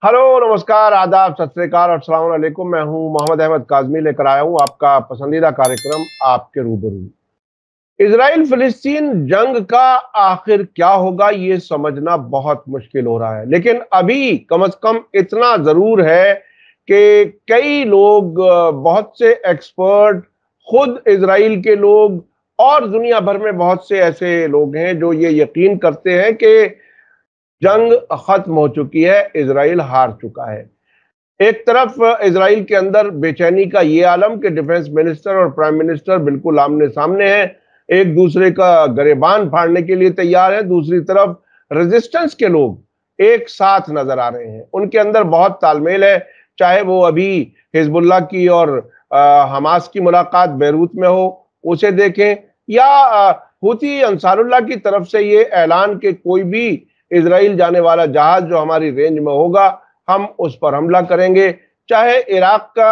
Hello, नमस्कार, आदाब, सत श्री अकाल और अस्सलाम वालेकुम। मैं हूं मोहम्मद अहमद काज़मी, लेकर आया हूं आपका पसंदीदा कार्यक्रम आपके रूबरू। इजराइल फिलिस्तीन जंग का आखिर क्या होगा ये समझना बहुत मुश्किल हो रहा है, लेकिन अभी कम से कम इतना जरूर है कि कई लोग, बहुत से एक्सपर्ट, खुद इजराइल के लोग और दुनिया भर में बहुत से ऐसे लोग हैं जो ये यकीन करते हैं कि जंग खत्म हो चुकी है, इजराइल हार चुका है। एक तरफ इजराइल के अंदर बेचैनी का ये आलम कि डिफेंस मिनिस्टर और प्राइम मिनिस्टर बिल्कुल आमने सामने हैं, एक दूसरे का गरेबान फाड़ने के लिए तैयार है। दूसरी तरफ रेजिस्टेंस के लोग एक साथ नजर आ रहे हैं, उनके अंदर बहुत तालमेल है। चाहे वो अभी हिजबुल्लाह की और हमास की मुलाकात बैरूत में हो, उसे देखें, या हुती अंसारुल्लाह की तरफ से ये ऐलान कि कोई भी इजराइल जाने वाला जहाज जो हमारी रेंज में होगा हम उस पर हमला करेंगे। चाहे इराक का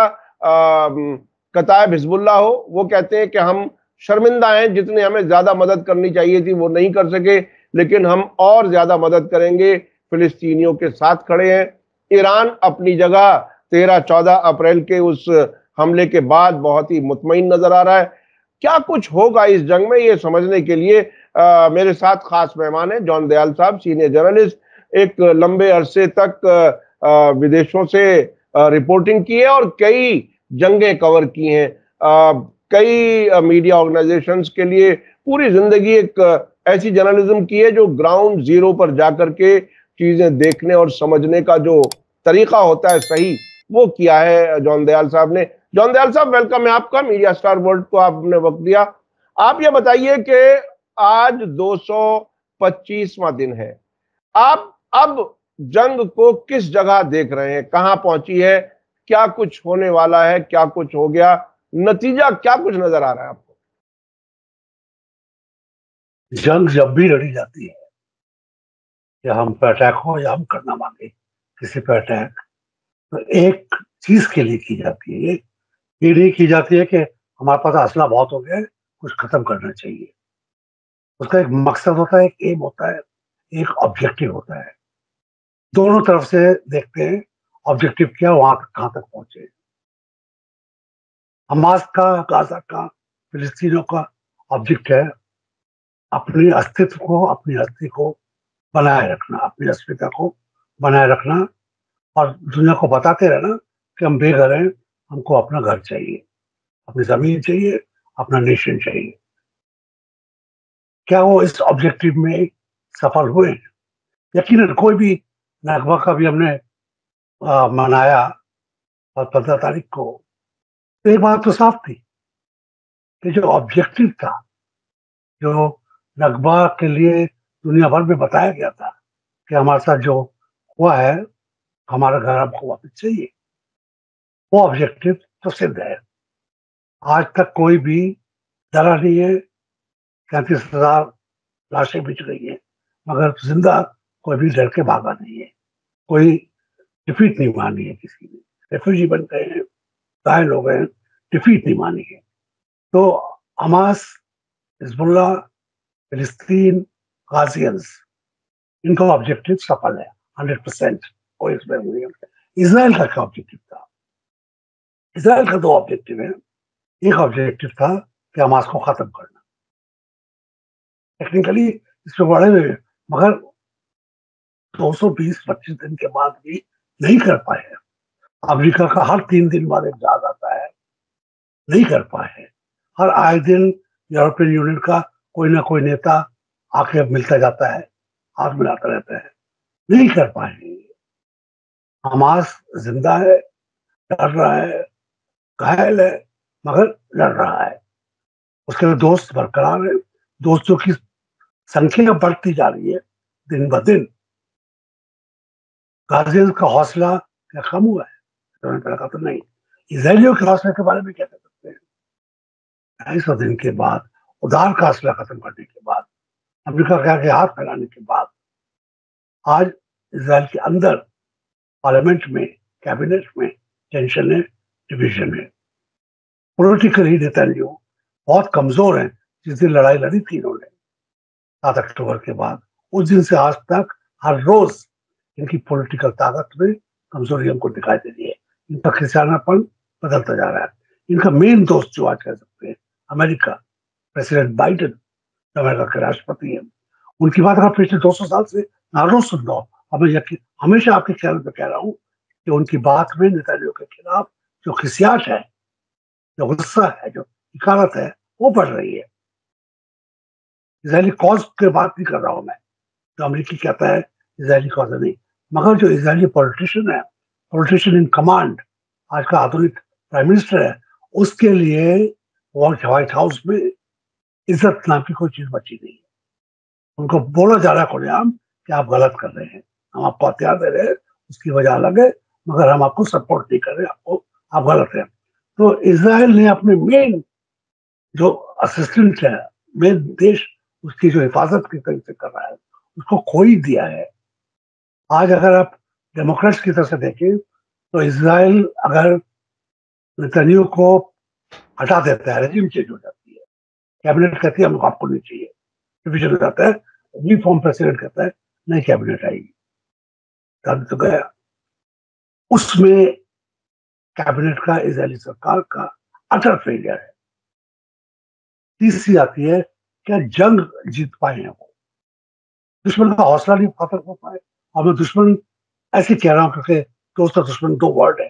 कतायब हिजबुल्लाह हो, वो कहते हैं कि हम शर्मिंदा हैं, जितने हमें ज्यादा मदद करनी चाहिए थी वो नहीं कर सके, लेकिन हम और ज्यादा मदद करेंगे, फिलिस्तीनियों के साथ खड़े हैं। ईरान अपनी जगह 13-14 अप्रैल के उस हमले के बाद बहुत ही मुतमईन नजर आ रहा है। क्या कुछ होगा इस जंग में, ये समझने के लिए मेरे साथ खास मेहमान हैं जॉन दयाल साहब, सीनियर जर्नलिस्ट, एक लंबे अरसे तक विदेशों से रिपोर्टिंग की है और कई जंगें कवर की हैं, कई मीडिया ऑर्गेनाइजेशंस के लिए पूरी जिंदगी एक ऐसी जर्नलिज्म की है जो ग्राउंड जीरो पर जाकर के चीजें देखने और समझने का जो तरीका होता है सही, वो किया है जॉन दयाल साहब ने। जॉन दयाल साहब, वेलकम है आपका, मीडिया स्टार वर्ल्ड को आपने वक्त दिया। आप ये बताइए कि आज 225वां दिन है, आप अब जंग को किस जगह देख रहे हैं, कहां पहुंची है, क्या कुछ होने वाला है, क्या कुछ हो गया, नतीजा क्या कुछ नजर आ रहा है आपको? जंग जब भी लड़ी जाती है, या हम पे अटैक हो या हम करना मांगे किसी पे अटैक, तो एक चीज के लिए की जाती है। ये नहीं की जाती है कि हमारे पास असला बहुत हो गया है, कुछ खत्म करना चाहिए। उसका एक मकसद होता है, एक एम होता है, एक ऑब्जेक्टिव होता है। दोनों तरफ से देखते हैं ऑब्जेक्टिव क्या, वहां तक कहां तक पहुंचे। हमास का, गाजा का, फिलिस्तीनों का ऑब्जेक्ट है अपने अस्तित्व को, अपनी हस्ती को बनाए रखना, अपनी अस्मिता को बनाए रखना, और दुनिया को बताते रहना कि हम बेघर हैं, हमको अपना घर चाहिए, अपनी जमीन चाहिए, अपना नेशन चाहिए। क्या वो इस ऑब्जेक्टिव में सफल हुए? यकीनन कोई भी नकबा का भी हमने मनाया और 15 तारीख को, तो एक बात तो साफ थी कि जो ऑब्जेक्टिव था, जो नकबा के लिए दुनिया भर में बताया गया था कि हमारे साथ जो हुआ है, हमारा घर हमको वापस चाहिए, वो ऑब्जेक्टिव तो सिद्ध है। आज तक कोई भी डरा नहीं है। 37,000 लाशें बिछ गई हैं, मगर जिंदा कोई भी डर के भागा नहीं है। कोई डिफीट नहीं मानी है किसी ने। रेफ्यूजी बन गए हैं, घायल हो गए हैं, डिफीट नहीं मानी है। तो हमास, हिजबुल्लाह, फिलिस्तीन, गाजियंस, इनका ऑब्जेक्टिव सफल है 100%। कोई इसमें नहीं है। इसराइल का क्या ऑब्जेक्टिव था? इसराइल का दो ऑब्जेक्टिव है। एक ऑब्जेक्टिव था कि हमास को खत्म करना, टेक्निकली इसमें बड़े हुए, मगर 220-25 दिन के बाद भी नहीं कर पाए हैं। अमेरिका का हर 3 दिन बाद एक जहाज आता है, नहीं कर पाए हैं। हर आए दिन यूरोपियन यूनियन का कोई ना कोई नेता आके मिलता जाता है, हाथ मिलाता रहता है, नहीं कर पाए हैं। हमास जिंदा है, लड़ रहा है, घायल है, मगर लड़ रहा है। उसके दोस्त बरकरार है, दोस्तों की संख्या बढ़ती जा रही है दिन ब दिन। गाजियंस का हौसला क्या कम हुआ है? लगा तो नहीं। इसराइलियों के हौसले के बारे में क्या कह सकते हैं? 250 दिन के बाद, उधार का हौसला खत्म करने के बाद, अमेरिका के आगे हाथ फैलाने के बाद, आज इसराइल के अंदर पार्लियामेंट में, कैबिनेट में टेंशन है, डिवीजन है। पॉलिटिकली नेतन्याहू बहुत कमजोर हैं। जिस दिन लड़ाई लड़ी थी इन्होंने 7 अक्टूबर के बाद, उस दिन से आज तक हर रोज इनकी पॉलिटिकल ताकत में कमजोरी हमको दिखाई दे रही है, इनका खिसियानापन बदलता जा रहा है। इनका मेन दोस्त जो आज कह सकते हैं अमेरिका, प्रेसिडेंट बाइडेन जो अमेरिका के राष्ट्रपति हैं, उनकी बात अगर पिछले 200 साल से ना रोज सुन रहा हूं, हमें यकीन, हमेशा आपके ख्याल में कह रहा हूँ कि उनकी बात में नेतानियाहू के खिलाफ जो खिसियात है, जो गुस्सा है, जो हिकारत है, वो बढ़ रही है। इजरायली कॉज की बात नहीं कर रहा हूं मैं, जो अमेरिकी कहता है इजरायली कॉज नहीं, मगर जो इजरायली पॉलिटिशियन है, पॉलिटिशियन इन कमांड, आज का आधुनिक प्राइम मिनिस्टर है, उसके लिए व्हाइट हाउस में इज्जत नाम की कोई चीज बची नहीं है। उनको बोला जा रहा है खुलेआम कि आप गलत कर रहे हैं, हम आपको हथियार दे रहे हैं, उसकी वजह अलग है, मगर हम आपको सपोर्ट नहीं कर रहे, आपको, आप गलत हैं। तो इसराइल ने अपने मेन जो असिस्टेंट है, मेन देश उसकी जो हिफाजत की तरीके से कर रहा है, उसको खो ही दिया है। आज अगर आप डेमोक्रेट्स की तरफ से देखें तो इसराइल अगर नेतन्याहू को हटा देता है, रेजिम चेंज हो जाती है, कैबिनेट कहती है हमको आपको नहीं चाहिए, डिवीजन हो जाता है, रिफॉर्म प्रेसिडेंट कहता है नहीं कैबिनेट आएगी, तो गया। उसमें कैबिनेट का इजरायली सरकार का अटर फेलियर है। तीसरी आती है क्या जंग जीत पाए हैं वो, दुश्मन का हौसला नहीं खत्म हो पाए। और मैं दुश्मन ऐसे कह रहा हूं क्योंकि दोस्त और दुश्मन दो वर्ड है।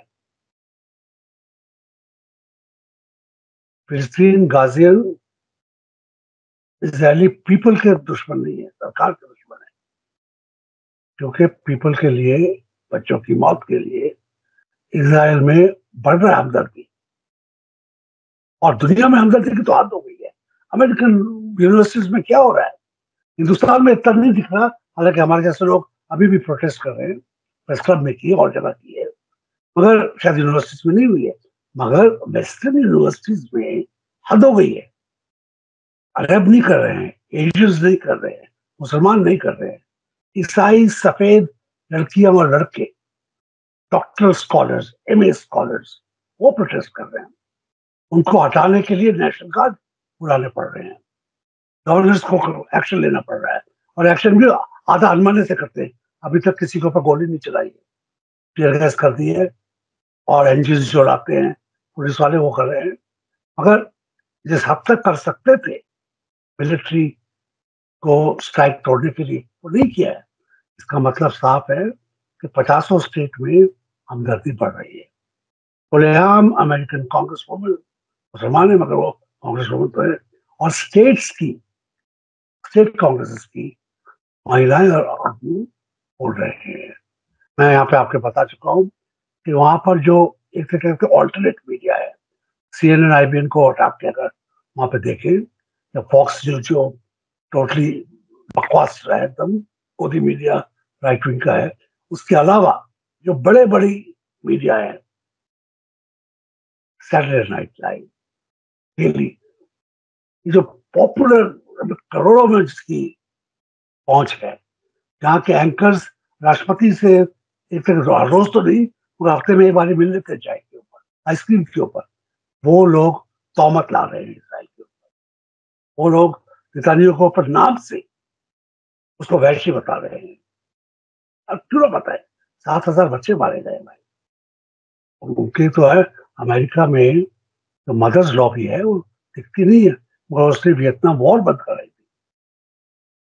फिलिस्तीन गाजियन इजरायली पीपल के दुश्मन नहीं है, सरकार के दुश्मन है, क्योंकि पीपल के लिए, बच्चों की मौत के लिए इजराइल में बढ़ रहा है हमदर्दी, और दुनिया में हमदर्दी की तो हद हो गई है। अमेरिकन यूनिवर्सिटीज में क्या हो रहा है, हिंदुस्तान में इतना नहीं दिख रहा, हालांकि हमारे जैसे लोग अभी भी प्रोटेस्ट कर रहे हैं, प्रेस क्लब में किए और जगह की है, मगर शायद यूनिवर्सिटीज में नहीं हुई है। मगर वेस्टर्न यूनिवर्सिटीज में हद हो गई है, अरब नहीं कर रहे हैं, एशियंस नहीं कर रहे हैं, मुसलमान नहीं कर रहे हैं, ईसाई, सफेद लड़कियां और लड़के, डॉक्टर स्कॉलर्स, एमए स्कॉलर्स, वो प्रोटेस्ट कर रहे हैं। उनको हटाने के लिए नेशनल गार्ड बुलाने पड़ रहे हैं, गवर्नर्स को एक्शन लेना पड़ रहा है, और एक्शन भी आधा अनमने से करते हैं। अभी तक किसी के ऊपर गोली नहीं चलाई है, टीयर गैस कर दी है, और एनजीओ जो उड़ाते हैं पुलिस वाले वो कर रहे हैं। मगर जिस हद तक कर सकते थे मिलिट्री को स्ट्राइक तोड़ने के लिए, वो नहीं किया है। इसका मतलब साफ है कि 50 स्टेट में हमदर्दी बढ़ रही है। खुलेआम अमेरिकन कांग्रेस वुमन, मुसलमान है मगर वो कांग्रेस वुमन तो है, और स्टेट्स की, स्टेट कांग्रेस की महिलाएं और आदमी बोल रहे हैं। मैं यहाँ पे आपके बता चुका हूँ कि वहां पर जो एक तरह के ऑल्टरनेट मीडिया है, CNN, IBN को हटा के अगर वहां पे देखें, या फॉक्स न्यूज जो टोटली बकवास रहा है एकदम, गोदी मीडिया राइट विंग का है, उसके अलावा जो बड़े बड़ी मीडिया है, सैटरडे नाइट लाइव, डेली, जो पॉपुलर करोड़ों में जिसकी पहुंच है, जहाँ के एंकर्स राष्ट्रपति से एक तरह रोज तो नहीं, वो हफ्ते में एक बार मिल लेते चाय के ऊपर, आइसक्रीम के ऊपर, वो लोग तौमत ला रहे हैं इसराइल के ऊपर। वो लोग नेतानियाहू के ऊपर नाम से उसको वैश्य बता रहे हैं। अब क्यों बताए, 7,000 बच्चे मारे गए भाई, उनके तो है। अमेरिका में जो मदर्स लॉबी है वो दिखती नहीं है, मगर उसने वियतनाम वॉर बंद कराई थी,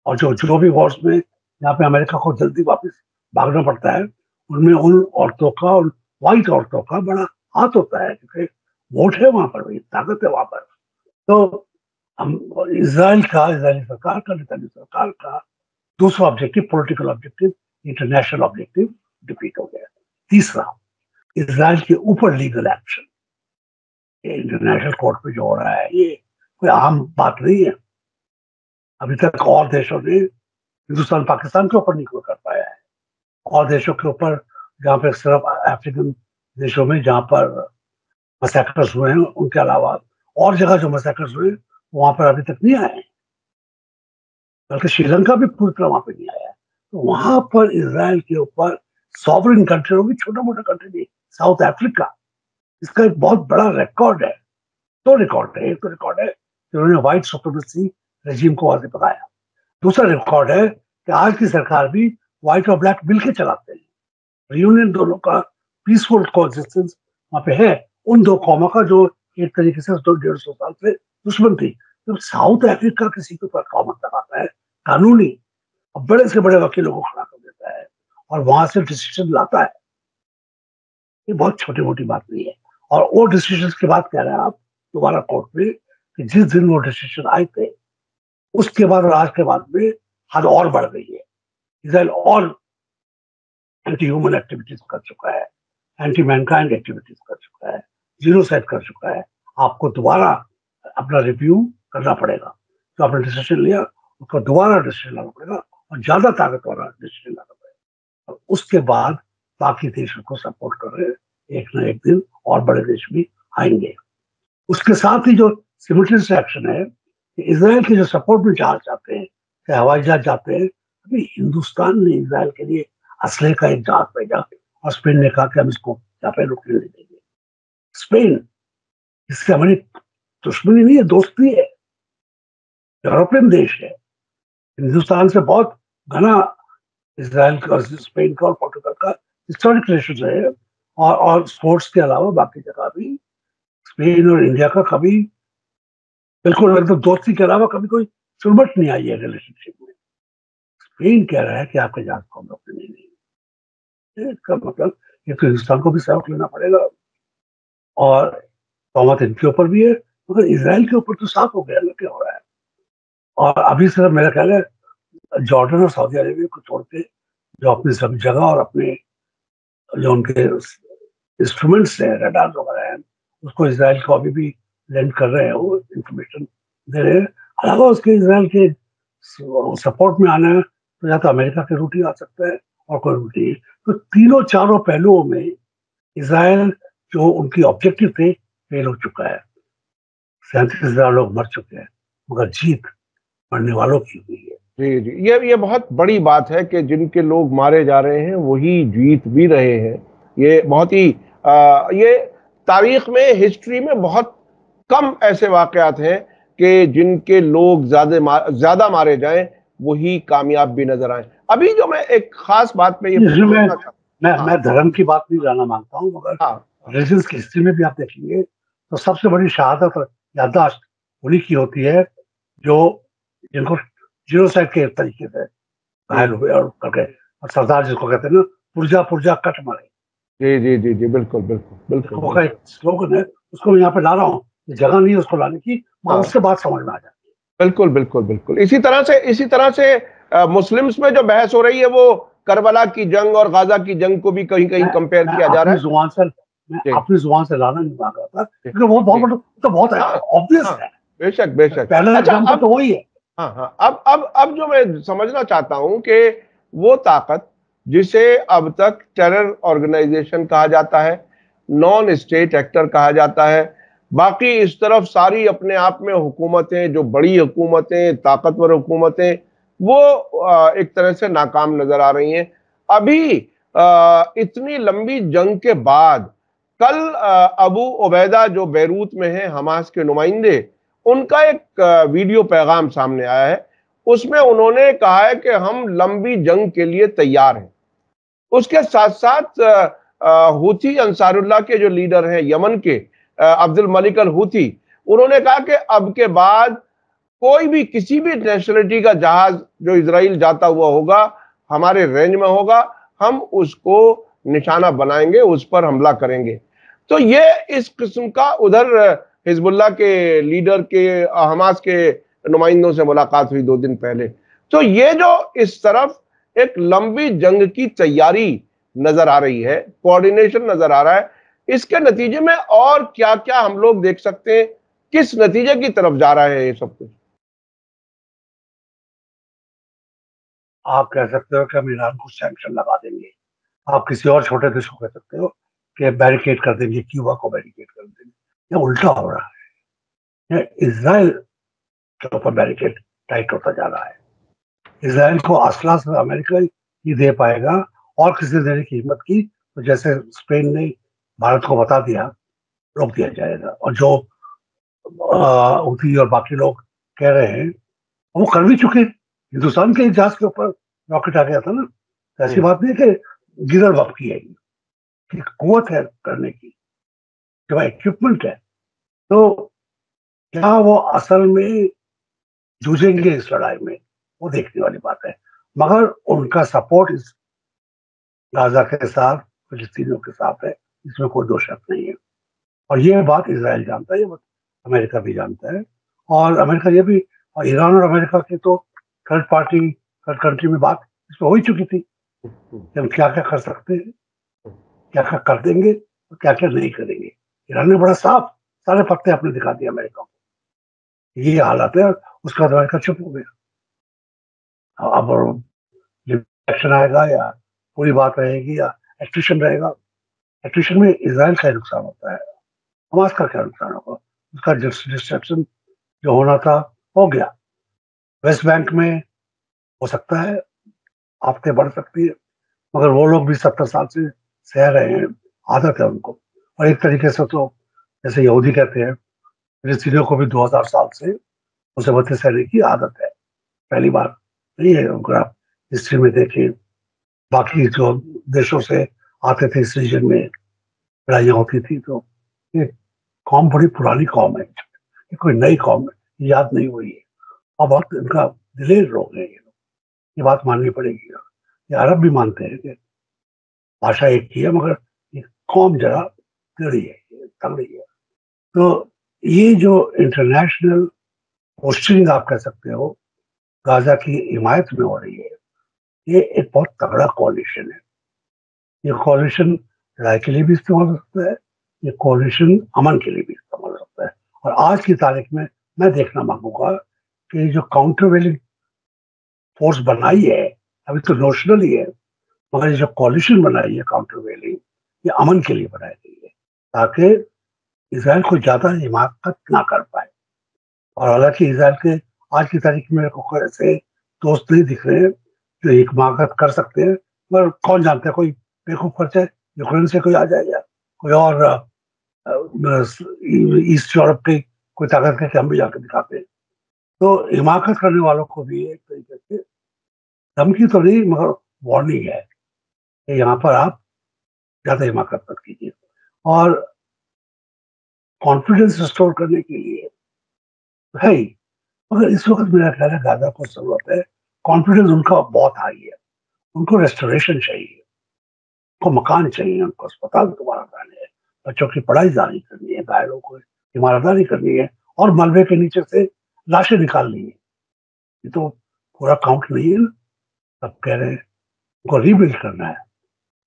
और जो भी वॉर्स में यहाँ पे अमेरिका को जल्दी वापस भागना पड़ता है, उनमें उन औरतों का, उन व्हाइट औरतों का बड़ा हाथ होता है, क्योंकि वोट है वहां पर, ताकत है वहां पर। तो हम इसराइल का, इसराइली सरकार का, नेतान्याहू सरकार का दूसरा objective, political objective, international objective defeat हो गया। तीसरा, इसराइल के ऊपर लीगल एक्शन, इंटरनेशनल कोर्ट पे जो हो रहा है ये कोई आम बात नहीं है। अभी तक और देशों ने हिंदुस्तान पाकिस्तान के ऊपर नहीं कोई कर पाया है, और देशों के ऊपर जहाँ पे सिर्फ अफ्रीकन देशों में जहाँ पर मसैकर्स हुए हैं, उनके अलावा और जगह जो मसैकर्स हुए वहां पर अभी तक नहीं आए हैं, बल्कि श्रीलंका भी पूरी तरह वहां पे नहीं आया है। तो वहां पर इसराइल के ऊपर सॉवरेन कंट्री होगी, छोटा मोटा कंट्री नहीं, साउथ अफ्रीका, इसका एक बहुत बड़ा रिकॉर्ड है। दो रिकॉर्ड है, एक तो रिकॉर्ड है कि उन्होंने व्हाइट सुप्रीमेसी रेजिम को आगे बढ़ाया, दूसरा रिकॉर्ड है कि आज की सरकार भी व्हाइट और ब्लैक मिलकर चलाते हैं। रियूनियन दोनों का, पीसफुल कोएग्जिस्टेंस वहाँ पे है उन दो कौमों का जो एक तरीके से 150 साल से दुश्मन थी। तो साउथ अफ्रीका किसी के ऊपर कौमत लगाता है कानूनी, और बड़े से बड़े वकीलों को खड़ा कर देता है और वहां से डिसीजन लाता है, ये बहुत छोटी मोटी बात नहीं है। और वो डिसीजन के बाद कह रहे हैं आप दोबारा कोर्ट में कि जिस दिन वो डिसीजन आए थे उसके बाद और आज के बाद में हद और बढ़ गई है। इसराइल और एंटी ह्यूमन एक्टिविटीज कर चुका है, एंटी मैनकाइंड एक्टिविटीज कर चुका है, जीनोसाइड कर चुका है। आपको दोबारा अपना रिव्यू करना पड़ेगा। तो आपने डिसीजन लिया, उसको दोबारा डिसीजन लाना पड़ेगा और ज्यादा ताकत वाला डिसीजन लाना पड़ेगा। और उसके बाद बाकी देश उसको सपोर्ट कर रहे हैं, एक ना एक दिन और बड़े देश भी आएंगे। उसके साथ ही जो सिमिलटेनियस एक्शन है कि इसराइल के जो सपोर्ट में जहाज जाते हैं, चाहे हवाई जहाज जाते हैं, अभी हिंदुस्तान ने इसराइल के लिए असले का एक जहाज भेजा और स्पेन ने कहा कि हम इसको यहाँ पे रुकने नहीं देंगे। स्पेन इससे हमारी दुश्मनी नहीं है, दोस्ती है, यूरोपियन देश है, हिंदुस्तान से बहुत घना इसराइल का, स्पेन का और पोर्टुगल का हिस्टोरिक रिलेशन है। और स्पोर्ट्स के अलावा बाकी जगह भी स्पेन और इंडिया का कभी बिल्कुल एकदम दोस्ती के अलावा कभी कोई चुरमट नहीं आई है रिलेशनशिप में। स्पेन कह रहा है कि आपके जहाज को हम रोकने नहीं देंगे। इसका मतलब ये तो हिंदुस्तान को भी सबक लेना पड़ेगा और तोहमत इनके ऊपर भी है, मगर इसराइल के ऊपर तो साफ हो गया ना क्या हो रहा है। और अभी सिर्फ मेरा ख्याल है जॉर्डन और सऊदी अरेबिया को छोड़ के जो अपनी सब जगह और अपने जो उनके इंस्ट्रूमेंट्स हैं, रडार वगैरह हैं, उसको इसराइल को अभी भी लेंड कर रहे हैं, वो इंफॉर्मेशन दे रहे हैं। अलावा उसके इसराइल के सपोर्ट में आना है तो या तो अमेरिका के रूट ही आ सकता है और कोई रूट नहीं। तो तीनों चारों पहलुओं में इसराइल जो उनकी ऑब्जेक्टिव थे फेल हो चुका है। 37,000 लोग मर चुके हैं, मगर जीत मरने वालों की हुई है। जी जी, ये बहुत बड़ी बात है कि जिनके लोग मारे जा रहे हैं वही जीत भी रहे हैं। ये बहुत ही ये तारीख में, हिस्ट्री में बहुत कम ऐसे वाकयात हैं कि जिनके लोग ज्यादा मारे जाएं वही कामयाब भी नजर आए। अभी जो मैं एक खास बात पे ये मैं हाँ, मैं धर्म की बात नहीं लाना मांगता हूँ, मगर हाँ, रिलीजन की हिस्ट्री में भी आप देखेंगे तो सबसे बड़ी शहादत और याददाश्त उन्हीं की होती है जो जिनको जीनोसाइड के तरीके से घायल हुए और करके, और सरदार जिसको कहते हैं ना, पुर्जा पुर्जा कट मारे। जी जी जी जी, बिल्कुल बिल्कुल बिल्कुल, वो का एक स्लोगन है, उसको मैं यहाँ पे ला रहा हूँ, जगह नहीं है उसको लाने की, मगर हाँ, उसके बाद समझ में आ जाती है। बिल्कुल बिल्कुल बिल्कुल। इसी तरह से मुस्लिम्स में जो बहस हो रही है वो करबला की जंग और गाजा की जंग को भी कहीं कहीं कंपेयर मैं किया जा रहा अपनी है। जुबान से मैं जी अपनी जुबान से लाना नहीं मांग रहा था, जी क्योंकि वो बहुत जी, बड़ा तो बहुत हाँ ऑब्वियस हाँ, है। बेशक बेशक। पहला अच्छा, एग्जाम्पल तो वही है। हाँ हाँ, अब जो मैं समझना चाहता हूं कि वो ताकत जिसे अब तक टेरर ऑर्गेनाइजेशन कहा जाता है, नॉन स्टेट एक्टर कहा जाता है, बाकी इस तरफ सारी अपने आप में हुकूमतें, जो बड़ी हुकूमतें, ताकतवर हुकूमतें, वो एक तरह से नाकाम नजर आ रही हैं। अभी इतनी लंबी जंग के बाद कल अबू उबैदा जो बैरूत में है, हमास के नुमाइंदे, उनका एक वीडियो पैगाम सामने आया है। उसमें उन्होंने कहा है कि हम लंबी जंग के लिए तैयार हैं। उसके साथ साथ हूथी अंसारुल्लाह के जो लीडर हैं यमन के, अब्दुल मलिक अल हूथी, उन्होंने कहा कि अब के बाद कोई भी किसी भी नेशनलिटी का जहाज जो इजराइल जाता हुआ होगा, हमारे रेंज में होगा, हम उसको निशाना बनाएंगे, उस पर हमला करेंगे। तो ये इस किस्म का, उधर हिजबुल्लाह के लीडर के, हमास के नुमाइंदों से मुलाकात हुई 2 दिन पहले। तो ये जो इस तरफ एक लंबी जंग की तैयारी नजर आ रही है, कोऑर्डिनेशन नजर आ रहा है, इसके नतीजे में और क्या क्या हम लोग देख सकते हैं, किस नतीजे की तरफ जा रहा है ये सब कुछ? आप कह सकते हो कि हम ईरान को सैंक्शन लगा देंगे, आप किसी और छोटे देश को कह सकते हो कि बैरिकेड कर देंगे, क्यूबा को बैरिकेड कर देंगे। ये उल्टा हो रहा है, ये इसराइल के ऊपर बैरिकेड टाइट होता जा रहा है। इसराइल को असला से अमेरिका ही दे पाएगा, और किसी ने देने की हिम्मत की तो जैसे स्पेन ने भारत को बता दिया, रोक दिया जाएगा। और जो हूथी और बाकी लोग कह रहे हैं वो कर भी चुके। हिंदुस्तान के जहाज के ऊपर रॉकेट आ गया था ना, तो ऐसी बात नहीं है कि गिरल बपकी है, कि कुवत है करने की, जो इक्विपमेंट है, तो क्या वो असल में जूझेंगे इस लड़ाई में, वो देखने वाली बात है। मगर उनका सपोर्ट इस गाजा के साथ, फिलिस्तीनियों के साथ है, इसमें कोई दो शक नहीं है। और ये बात इसराइल जानता है, ये बात अमेरिका भी जानता है। और अमेरिका ये भी, और ईरान और अमेरिका की तो थर्ड पार्टी, थर्ड कंट्री में बात इसमें हो ही चुकी थी कि हम क्या क्या कर सकते हैं, क्या क्या कर देंगे और क्या क्या नहीं करेंगे। ईरान ने बड़ा साफ सारे पत्ते अपने दिखा दिए अमेरिका को, ये हालात है। उसके बाद अमेरिका चुप हो गया। अब इलेक्शन आएगा या पूरी बात रहेगी या एट्रिशन रहेगा। एट्रिशन में इसराइल का ही नुकसान होता है, हमास का क्या नुकसान होगा? उसका डिस्ट्रक्शन जो होना था हो गया। वेस्ट बैंक में हो सकता है आफतें बढ़ सकती है, मगर वो लोग भी 70 साल से सह रहे हैं, आदत है उनको। और एक तरीके से तो जैसे यहूदी कहते हैं, फिलिस्तीनियों को भी 2000 साल से मुसीबतें सहने की आदत है, पहली बार नहीं है। अगर आप हिस्ट्री में देखें, बाकी जो देशों से आते थे इस रीजन में, लड़ाइयाँ होती थी, तो ये कौम बड़ी पुरानी कौम है, ये कोई नई कौम है, ये याद नहीं हुई है। अब वक्त इनका दिलेर लोग हैं ये लोग, ये बात माननी पड़ेगी। ये अरब भी मानते हैं कि भाषा एक ही है, मगर ये कौम जरा टेढ़ी है, ये तगड़ी है। तो ये जो इंटरनेशनल पोस्टिंग आप कह सकते हो गाजा की हिमायत में हो रही है, ये एक बहुत तगड़ा कॉलिशन है। ये कॉलिशन लड़ाई के लिए भी इस्तेमाल हो सकता है, ये कॉलिशन अमन के लिए भी इस्तेमाल हो सकता है। और आज की तारीख में मैं देखना मांगूंगा कि जो काउंटरवेलिंग फोर्स बनाई है, अभी तो नोशनल ही है, मगर ये जो कॉलिशन बनाई है काउंटरवेलिंग, ये अमन के लिए बनाई गई है, ताकि इसराइल को ज्यादा हिमाकत ना कर पाए। और हालांकि इसराइल के आज की तारीख में मेरे को कोई ऐसे दोस्त नहीं दिख रहे हैं जो हिमाकत कर सकते हैं, मगर कौन जानता है, कोई बेवकूफ खर्चा है, यूक्रेन से कोई आ जाएगा, कोई और ईस्ट यूरोप की कोई ताकत करके हम भी जाकर दिखाते हैं। तो हिमाकत करने वालों को भी एक तरीके से धमकी तो नहीं, मगर वार्निंग है कि यहाँ पर आप ज्यादा हिमाकत मत कीजिए। और कॉन्फिडेंस रिस्टोर करने के लिए है ही, मगर इस वक्त मेरा ख्याल है गाजा को जरूरत है, कॉन्फिडेंस उनका बहुत हाई है, उनको रेस्टोरेशन चाहिए, उनको मकान चाहिए, उनको अस्पताल दोबारा बनाने हैं, बच्चों की पढ़ाई जारी करनी है, घायलों को इमारतदारी करनी है, और मलबे के नीचे से लाशें निकालनी है। ये तो पूरा काउंट नहीं है ना। सब कह रहे हैं उनको रीबिल्ड करना है,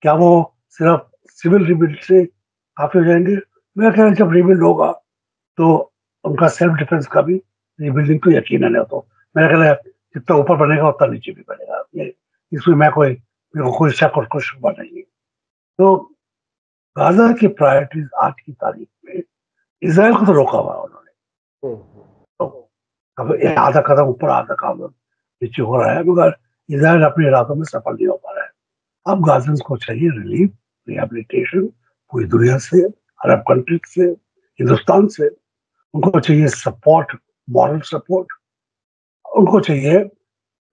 क्या वो सिर्फ सिविल रीबिल्ड से काफी हो जाएंगे? मेरा ख्याल है जब रीबिल्ड होगा तो उनका सेल्फ डिफेंस का भी रीबिल्डिंग तो यकीनन है। तो मेरा ख्याल है जितना ऊपर बनेगा उतना नीचे भी बनेगा, ये इसमें मेरे को कोई शक और कोई शुबा नहीं है। तो गाजा की प्रायोरिटीज आज की तारीख में, इसराइल को तो रोका हुआ है उन्होंने, तो अब ये आधा कदम ऊपर आधा कदम नीचे हो रहा है, मगर इसराइल अपने इरादों में सफल नहीं हो पा रहा है। अब गाजन्स को चाहिए रिलीफ, रिहेबिलिटेशन, पूरी दुनिया से, अरब कंट्रीज से, हिंदुस्तान से। उनको चाहिए सपोर्ट, मॉरल सपोर्ट, उनको चाहिए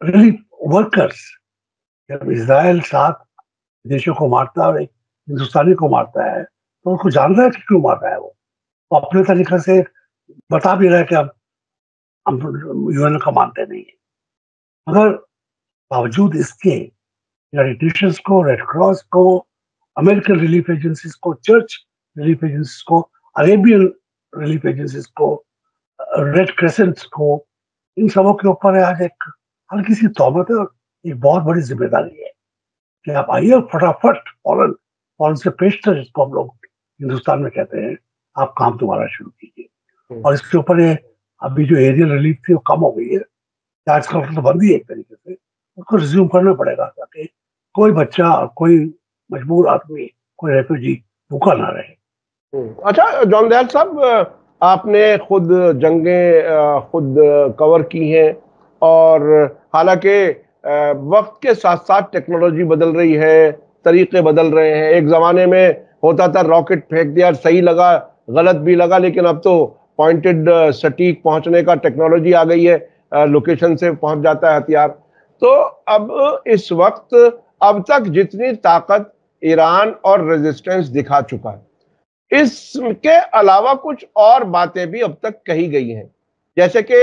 रिलीफ वर्कर्स। जब इसराइल 7 देशों को मारता है और एक हिंदुस्तानी को मारता है, तो उनको जानना है कि क्यों मार रहा है वो अपने तरीके से बता भी रहा है कि हम यूएन का मानते नहीं है। मगर बावजूद इसके यूनाइटेड को, रेड क्रॉस को, अमेरिकन रिलीफ एजेंसीज को, चर्च रिलीफ एजेंसीज को, अरेबियन रिलीफ एजेंसीज को, रेड क्रेसेंट्स को, इन सबों के ऊपर आज एक हल्की सी तौबत है और एक बहुत बड़ी जिम्मेदारी है कि आप आइए और फटाफट फौरन फौरन से पेशतर, जिसको हम लोग हिंदुस्तान में कहते हैं, आप काम दोबारा शुरू कीजिए। और इसके ऊपर ये अभी जो एरियल रिलीफ थी वो कम हो गई है, टैक्स कलेक्टर तो बंद ही है एक तरीके से, उसको रिज्यूम करना पड़ेगा ताकि कोई बच्चा, कोई मजबूर आदमी, कोई रेफ्यूजी भूखा ना रहे। अच्छा जॉन दयाल साहब, आपने खुद जंगें खुद कवर की हैं, और हालांकि वक्त के साथ साथ टेक्नोलॉजी बदल रही है, तरीके बदल रहे हैं। एक ज़माने में होता था रॉकेट फेंक दिया, सही लगा गलत भी लगा, लेकिन अब तो पॉइंटेड सटीक पहुंचने का टेक्नोलॉजी आ गई है, लोकेशन से पहुंच जाता है हथियार। तो अब इस वक्त अब तक जितनी ताकत ईरान और रेजिस्टेंस दिखा चुका है। इसके अलावा कुछ और बातें भी अब तक कही गई हैं, जैसे कि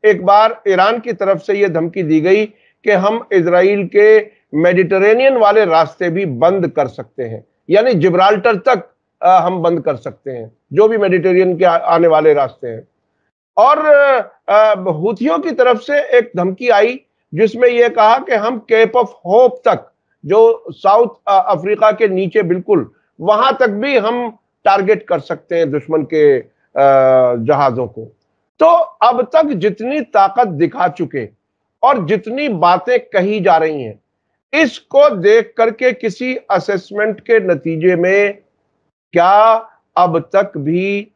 एक बार ईरान की तरफ से यह धमकी दी गई कि हम इजराइल के मेडिटेरेनियन वाले रास्ते भी बंद कर सकते हैं, यानी जिब्राल्टर तक हम बंद कर सकते हैं, जो भी मेडिटेरियन के आने वाले रास्ते हैं। और हुथियों की तरफ से एक धमकी आई जिसमें यह कहा कि हम केप ऑफ होप तक, जो साउथ अफ्रीका के नीचे बिल्कुल, वहां तक भी हम टारगेट कर सकते हैं दुश्मन के जहाजों को। तो अब तक जितनी ताकत दिखा चुके और जितनी बातें कही जा रही हैं, इसको देख करके किसी असेसमेंट के नतीजे में क्या अब तक भी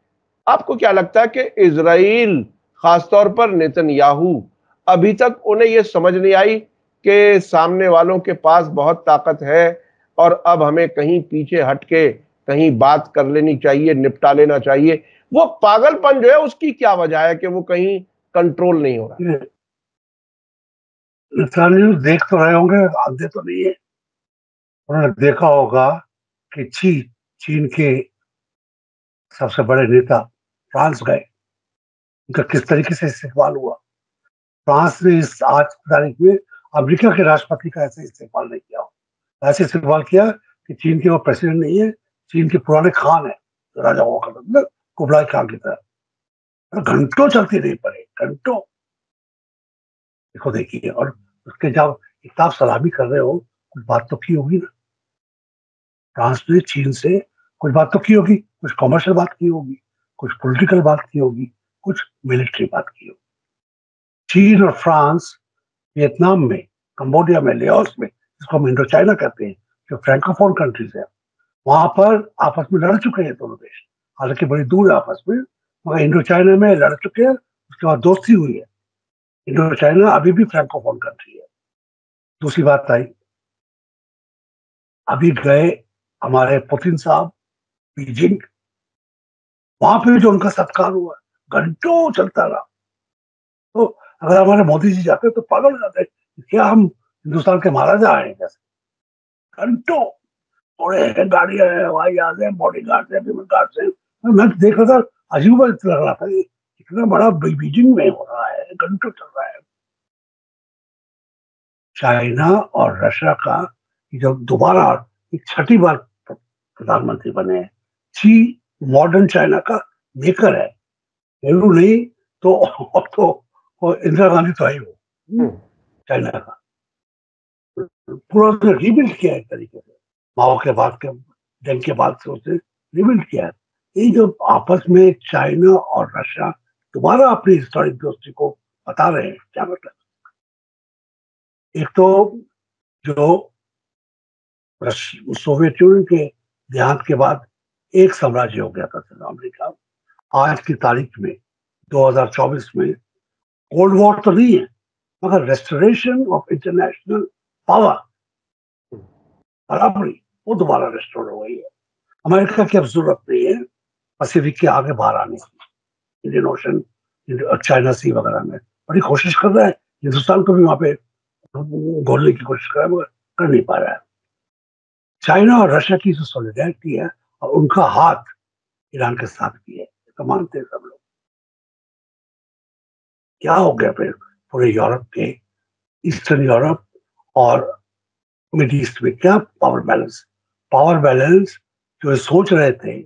आपको क्या लगता है कि इजराइल, खासतौर पर नेतन्याहू, अभी तक उन्हें यह समझ नहीं आई कि सामने वालों के पास बहुत ताकत है और अब हमें कहीं पीछे हटके कहीं बात कर लेनी चाहिए, निपटा लेना चाहिए? वो पागलपन जो है उसकी क्या वजह है कि वो कहीं कंट्रोल नहीं हो रहा? नेतन्याहू देख तो रहे होंगे, आधे तो नहीं है। उन्होंने देखा होगा कि चीन के सबसे बड़े नेता फ्रांस गए, उनका किस तरीके से इस्तेमाल हुआ। फ्रांस ने इस आज की तारीख में अमेरिका के राष्ट्रपति का ऐसे इस्तेमाल नहीं किया हो। ऐसे इस्तेमाल किया कि चीन के वो प्रेसिडेंट नहीं है, चीन के पुराने खान है, राजा हुआ करते थे, कुबलाई खान की तरह। घंटों चलती रही पड़े, घंटों। देखो देखिए, और उसके जब इतना सलामी कर रहे हो, कुछ बात तो की होगी ना। फ्रांस ने चीन से कुछ बात तो की होगी, कुछ कॉमर्शियल बात की होगी, कुछ पॉलिटिकल बात की होगी, कुछ मिलिट्री बात की होगी। चीन और फ्रांस वियतनाम में, कंबोडिया में, लेओस में, जिसको हम इंडो चाइना कहते हैं, जो फ्रैंकोफोन कंट्रीज है, वहां पर आपस में लड़ चुके हैं दोनों देश। हालांकि बड़ी दूर है आपस में, मगर इंडो चाइना में लड़ चुके हैं, उसके बाद दोस्ती हुई है। इंडो चाइना अभी भी फ्रैंकोफोन कंट्री है। दूसरी बात आई, अभी गए हमारे पुतिन साहब बीजिंग, वहां पे जो उनका सत्कार हुआ, घंटों चलता रहा। तो अगर हमारे मोदी जी जाते तो पागल हो जाते, क्या हम हिंदुस्तान के महाराजा आए जैसे। घंटों थोड़े हैं, गाड़ियां हैं, हवाई जहाज है, बॉडी गार्ड है, विमन गार्ड है। मैं देख रहा था, अजीब लग रहा था, ये इतना बड़ा बीजिंग में हो रहा है, घंटों चल रहा है। चाइना और रशिया का जो दोबारा एक छठी बार प्रधानमंत्री बने हैं, ची मॉडर्न चाइना का मेकर है। नेहरू नहीं तो अब तो इंदिरा गांधी तो आई हो चाइना का। पूरा उसने रिबिल्ड किया है एक तरीके से, माओ के बाद के जंग के बाद से उसने रिबिल्ड किया है। ये जो आपस में चाइना और रशिया दोबारा अपनी हिस्टोरिक दोस्ती को बता रहे हैं, क्या मतलब। एक तो जो सोवियत यूनियन के देहांत के बाद एक साम्राज्य हो गया था अमेरिका, आज की तारीख में 2024 में कोल्ड वॉर तो नहीं है, मगर रेस्टोरेशन ऑफ इंटरनेशनल पावर, बराबरी, वो दोबारा रेस्टोर हो गई है। अमेरिका की अब जरूरत नहीं है पैसिफिक के आगे बाहर आने की, इंडियन ओशन, चाइना सी वगैरह में बड़ी कोशिश कर रहा है, हिंदुस्तान को भी वहां पे घोलने की कोशिश कर रहा है, मगर कर नहीं पा रहा है। चाइना और रशिया की जो सॉलिडेरिटी है और उनका हाथ ईरान के साथ भी है, तो मानते हैं सब लोग। क्या हो गया फिर पूरे यूरोप के, ईस्टर्न यूरोप और मिड ईस्ट में क्या पावर बैलेंस जो सोच रहे थे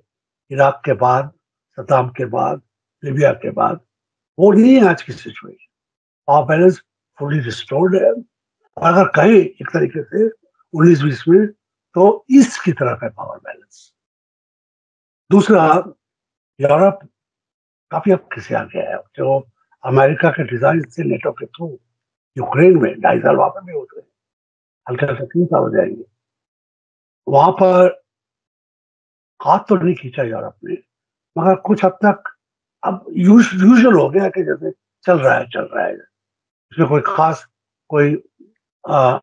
इराक के बाद, सद्दाम के बाद, लीबिया के बाद, वो नहीं है आज की situation. Power balance fully restored है, और अगर कहें एक तरीके से 19-20 में, तो ईस्ट की तरफ है पावर बैलेंस। दूसरा, यूरोप काफी अब खिसिया गया है, जो अमेरिका के डिजाइन से नेटो के थ्रू यूक्रेन में 2.5 साल वहां पर भी हो गए, हल्का हल्का 3 साल हो जाएंगे। वहां पर हाथ तो नहीं खींचा यूरोप ने, मगर कुछ हद तक अब यूजुअल हो गया कि जैसे चल रहा है। इसमें कोई खास कोई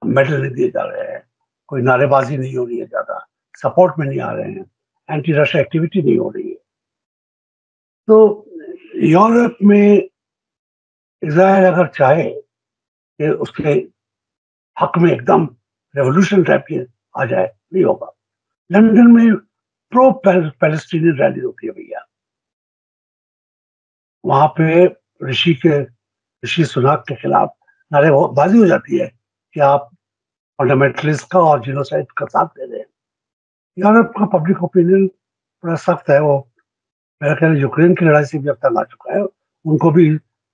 मेडल नहीं दिए जा रहे हैं, कोई नारेबाजी नहीं हो रही है, ज्यादा सपोर्ट में नहीं आ रहे हैं, एंटी रशिया एक्टिविटी नहीं हो रही है। तो यूरोप में इजराइल अगर चाहे कि उसके हक में एकदम रेवोल्यूशन टाइप की आ जाए, नहीं होगा। लंदन में प्रो पैलेस्टीनियन रैली होती है भैया। वहां पे ऋषि सुनाक के खिलाफ नारेबाजी हो जाती है कि आप फंडामेंटलिस्ट का और जीनोसाइड का साथ दे रहे हैं। यूरोप का पब्लिक ओपिनियन बड़ा सख्त है। वो मेरा ख्याल यूक्रेन की लड़ाई से भी अब तक आ चुका है। उनको भी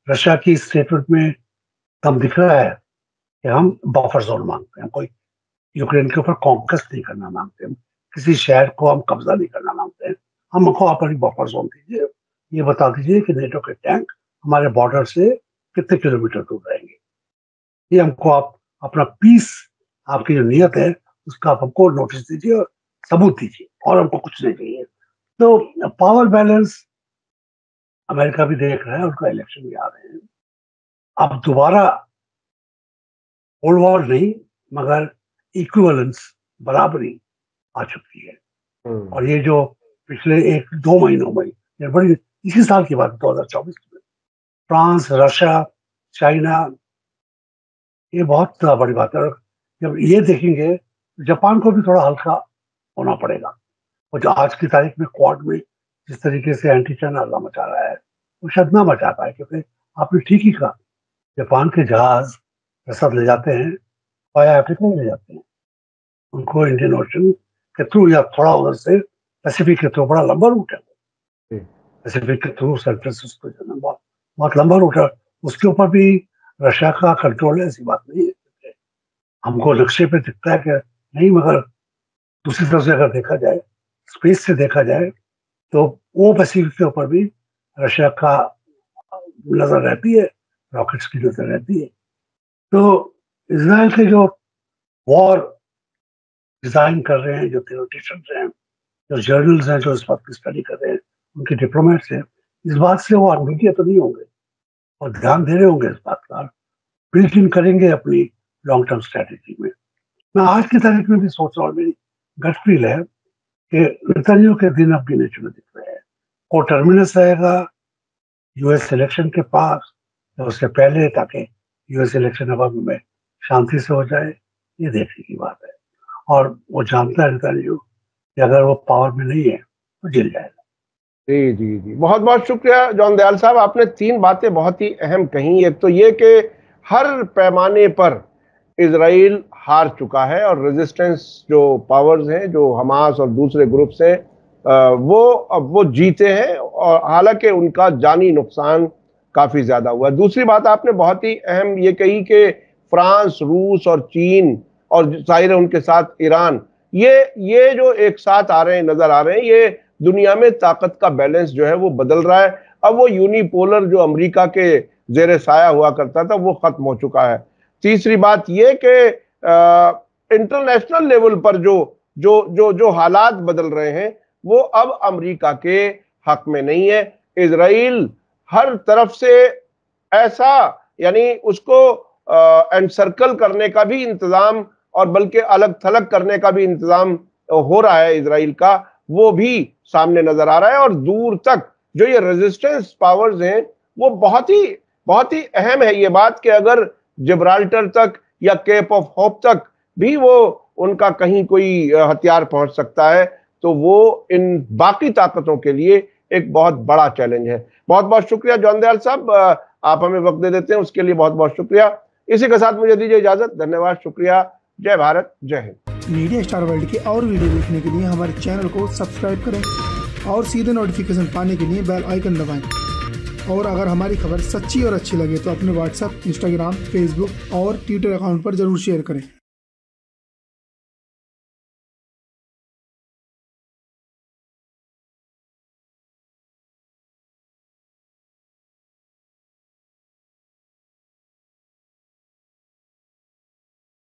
रशिया की स्टेटमेंट में दम दिख रहा है कि हम बफर जोन मांगते हैं, कोई यूक्रेन के ऊपर कॉन्क्वेस्ट नहीं करना मांगते हैं, किसी शहर को हम कब्जा नहीं करना मांगते हैं। हमको अपनी बफर जोन दीजिए, ये बता दीजिए कि नेटो के टैंक हमारे बॉर्डर से कितने किलोमीटर दूर रहेंगे। ये हमको आप अपना पीस, आपकी जो नियत है उसका आप हमको नोटिस दीजिए और सबूत दीजिए, और हमको कुछ नहीं चाहिए। तो पावर बैलेंस अमेरिका भी देख रहा है, उनका इलेक्शन भी आ रहे हैं। अब दोबारा कोल्ड वॉर नहीं मगर इक्विवेलेंस, बराबरी आ चुकी है। और ये जो पिछले 1-2 महीनों में, ये बड़ी इसी साल की बात है 2024 में, फ्रांस, रशिया, चाइना, ये बहुत बड़ी बात है। और जब ये देखेंगे जापान को भी थोड़ा हल्का होना पड़ेगा। और जो आज की तारीख में क्वाड में जिस तरीके से एंटी चाइना हल्ला मचा रहा है, वो शायद ना मचा पाए, क्योंकि आपने ठीक ही कहा, जापान के जहाज रसद ले जाते हैं, वाया अफ्रीका में ले जाते हैं। उनको इंडियन ओशन के थ्रू या थोड़ा उधर से पैसिफिक के थ्रू, बड़ा लंबा रूट है पैसिफिक के थ्रू सैन फ्रांसिस्को जाना, बहुत बहुत लंबा रूट है। उसके ऊपर भी रशिया का कंट्रोल है, ऐसी बात नहीं है। हमको नक्शे पे दिखता है कि नहीं, मगर दूसरी तरफ से अगर देखा जाए, स्पेस से देखा जाए, तो वो पैसिफिक के ऊपर भी रशिया का नजर रहती है, रॉकेट्स की नजर रहती है। तो इजराइल के जो वॉर डिजाइन कर रहे हैं, जो थियोरिटिशियंस हैं, जो जर्नल्स हैं, जो इस बात की स्टडी कर रहे हैं, उनके डिप्लोमेट्स हैं, इस बात से वो अनभिज्ञ तो नहीं होंगे और ध्यान दे रहे होंगे इस बात का, बिल्ट इन करेंगे अपनी लॉन्ग टर्म स्ट्रेटेजी में। मैं आज की तारीख में भी सोच रहा हूँ, मेरी गट फील है कि नेतन्याहू के दिन अब गिने चुने दिख रहे हैं। को टर्मिनस रहेगा यूएस इलेक्शन के पास या उससे पहले, ताकि यूएस इलेक्शन अब में शांति से हो जाए, ये देखने की बात है। और वो जानता है नेतन्याहू कि अगर वो पावर में नहीं है तो जिल जाएगा। जी जी जी, बहुत बहुत शुक्रिया जॉन दयाल साहब। आपने 3 बातें बहुत ही अहम कही। एक तो ये कि हर पैमाने पर इजराइल हार चुका है और रेजिस्टेंस जो पावर्स हैं, जो हमास और दूसरे ग्रुप्स हैं, वो जीते हैं, और हालांकि उनका जानी नुकसान काफी ज्यादा हुआ। दूसरी बात आपने बहुत ही अहम ये कही कि फ्रांस, रूस और चीन और जाहिर है उनके साथ ईरान, ये जो एक साथ आ रहे हैं, नजर आ रहे हैं, ये दुनिया में ताकत का बैलेंस जो है वो बदल रहा है। अब वो यूनिपोलर जो अमेरिका के जेर साया हुआ करता था, वो खत्म हो चुका है। तीसरी बात ये कि इंटरनेशनल लेवल पर जो जो जो जो हालात बदल रहे हैं, वो अब अमेरिका के हक में नहीं है। इजराइल हर तरफ से ऐसा, यानी उसको एनसर्कल करने का भी इंतजाम और बल्कि अलग थलग करने का भी इंतजाम हो रहा है इजराइल का, वो भी सामने नजर आ रहा है। और दूर तक जो ये रेजिस्टेंस पावर्स हैं, वो बहुत ही अहम है ये बात कि अगर जिब्राल्टर तक या केप ऑफ होप तक भी वो उनका कहीं कोई हथियार पहुंच सकता है, तो वो इन बाकी ताकतों के लिए एक बहुत बड़ा चैलेंज है। बहुत बहुत शुक्रिया जॉन दयाल साहब, आप हमें वक्त दे देते हैं, उसके लिए बहुत बहुत शुक्रिया। इसी के साथ मुझे दीजिए इजाजत। धन्यवाद, शुक्रिया। जय भारत, जय हिंद। मीडिया स्टार वर्ल्ड के और वीडियो देखने के लिए हमारे चैनल को सब्सक्राइब करें और सीधे नोटिफिकेशन पाने के लिए बेल आइकन दबाएं। और अगर हमारी खबर सच्ची और अच्छी लगे तो अपने व्हाट्सएप, इंस्टाग्राम, फेसबुक और ट्विटर अकाउंट पर जरूर शेयर करें।